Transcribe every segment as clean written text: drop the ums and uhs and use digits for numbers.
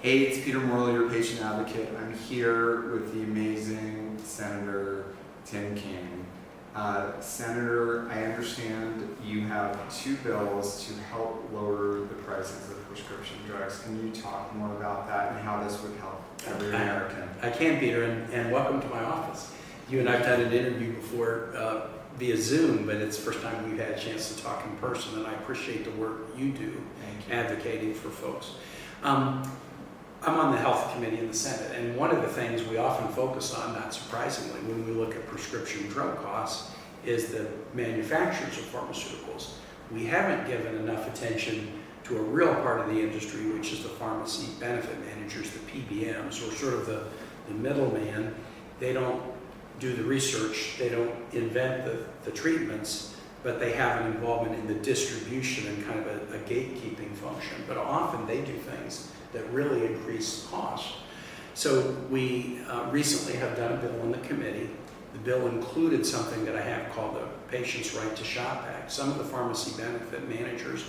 Hey, it's Peter Morley, your patient advocate. I'm here with the amazing Senator Tim Kaine. Senator, I understand you have two bills to help lower the prices of prescription drugs. Can you talk more about that and how this would help every American? I can, Peter, and welcome to my office. You and I have done an interview before via Zoom, but it's the first time we've had a chance to talk in person, and I appreciate the work you do advocating for folks. I'm on the Health Committee in the Senate, and one of the things we often focus on, not surprisingly, when we look at prescription drug costs is the manufacturers of pharmaceuticals. We haven't given enough attention to a real part of the industry, which is the pharmacy benefit managers, the PBMs, or sort of the middleman. They don't do the research, they don't invent the treatments, but they have an involvement in the distribution and kind of a gatekeeping function. But often they do things that really increase costs. So we recently have done a bill in the committee. The bill included something that I have called the Patient's Right to Shop Act. Some of the pharmacy benefit managers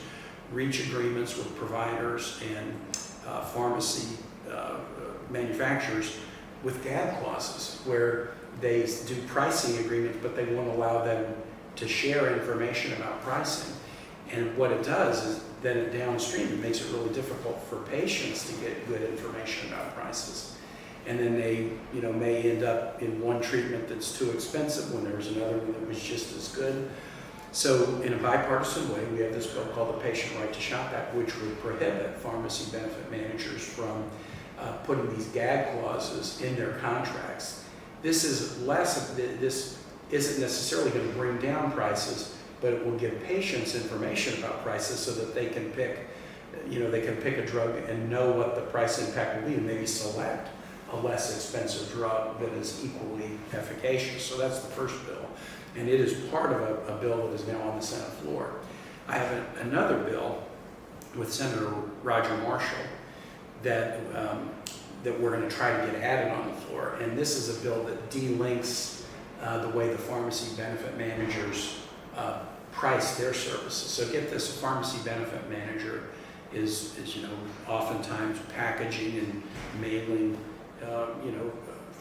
reach agreements with providers and pharmacy manufacturers with gag clauses where they do pricing agreements, but they won't allow them to share information about pricing. And what it does is then downstream, it makes it really difficult for patients to get good information about prices. And then they may end up in one treatment that's too expensive when there's another one that was just as good. So in a bipartisan way, we have this bill called the Patient Right to Shop Act, which would prohibit pharmacy benefit managers from putting these gag clauses in their contracts. This isn't necessarily going to bring down prices, but it will give patients information about prices so that they can pick, a drug and know what the price impact will be and maybe select a less expensive drug that is equally efficacious. So that's the first bill. And it is part of a bill that is now on the Senate floor. I have another bill with Senator Roger Marshall that we're going to try to get added on the floor. And this is a bill that delinks the way the pharmacy benefit managers price their services. So get this, a pharmacy benefit manager is oftentimes packaging and mailing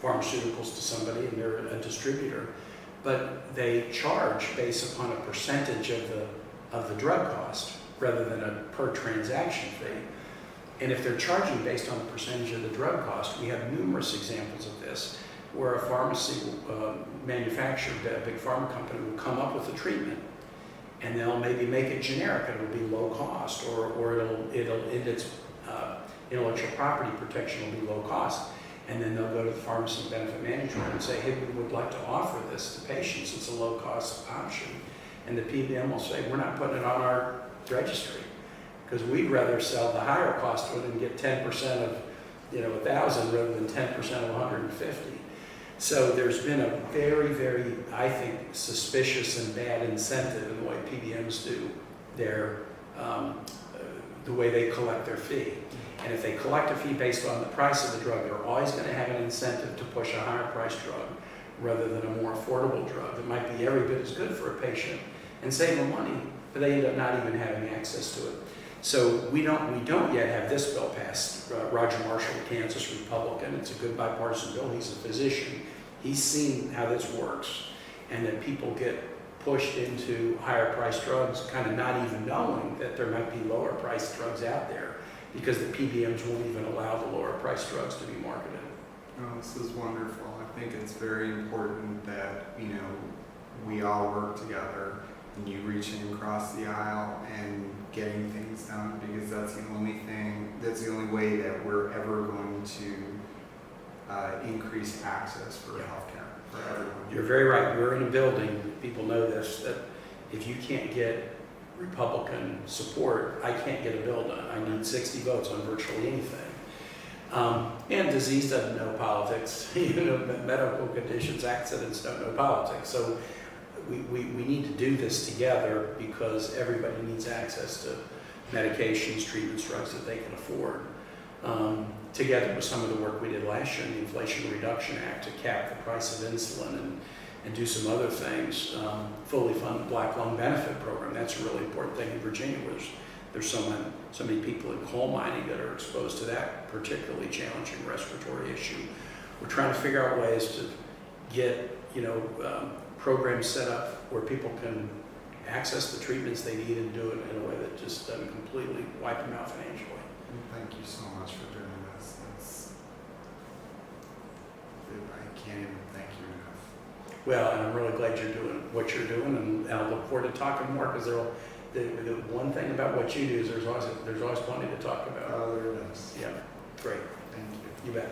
pharmaceuticals to somebody, and they're a distributor. But they charge based upon a percentage of the drug cost rather than a per transaction fee. And if they're charging based on the percentage of the drug cost, we have numerous examples of this where a pharmacy manufacturer, a big pharma company, will come up with a treatment and they'll maybe make it generic and it'll be low cost, or it'll in its intellectual property protection will be low cost. And then they'll go to the pharmacy benefit manager and say, hey, we would like to offer this to patients. It's a low cost option. And the PBM will say, we're not putting it on our registry because we'd rather sell the higher cost one and get 10% of 1,000 rather than 10% of 150. So there's been a very, very, I think, suspicious and bad incentive in the way PBMs do the way they collect their fee. And if they collect a fee based on the price of the drug, they're always going to have an incentive to push a higher priced drug rather than a more affordable drug that might be every bit as good for a patient and save them money, but they end up not even having access to it. So we don't yet have this bill passed. Roger Marshall, a Kansas Republican, it's a good bipartisan bill. He's a physician. He's seen how this works and that people get pushed into higher priced drugs, kind of not even knowing that there might be lower priced drugs out there because the PBMs won't even allow the lower priced drugs to be marketed. Oh, this is wonderful. I think it's very important that, we all work together and you reaching across the aisle and getting things done, because that's the only way that we're ever going to increase access for healthcare for everyone. You're very right. We're in a building, people know this, that if you can't get Republican support, I can't get a bill done. I need 60 votes on virtually anything. And disease doesn't know politics. Medical conditions, accidents don't know politics. So we need to do this together because everybody needs access to medications, treatments, drugs that they can afford. Together with some of the work we did last year in the Inflation Reduction Act to cap the price of insulin and do some other things, fully fund the Black Lung Benefit Program. That's a really important thing in Virginia, where there's so many people in coal mining that are exposed to that particularly challenging respiratory issue. We're trying to figure out ways to get, programs set up where people can access the treatments they need and do it in a way that just doesn't completely wipe them out financially. Thank you so much for doing this. I can't even thank you enough. Well, and I'm really glad you're doing what you're doing, and I look forward to talking more, because the one thing about what you do is there's always plenty to talk about. Oh, there it is. Yeah, great. Thank you. You bet.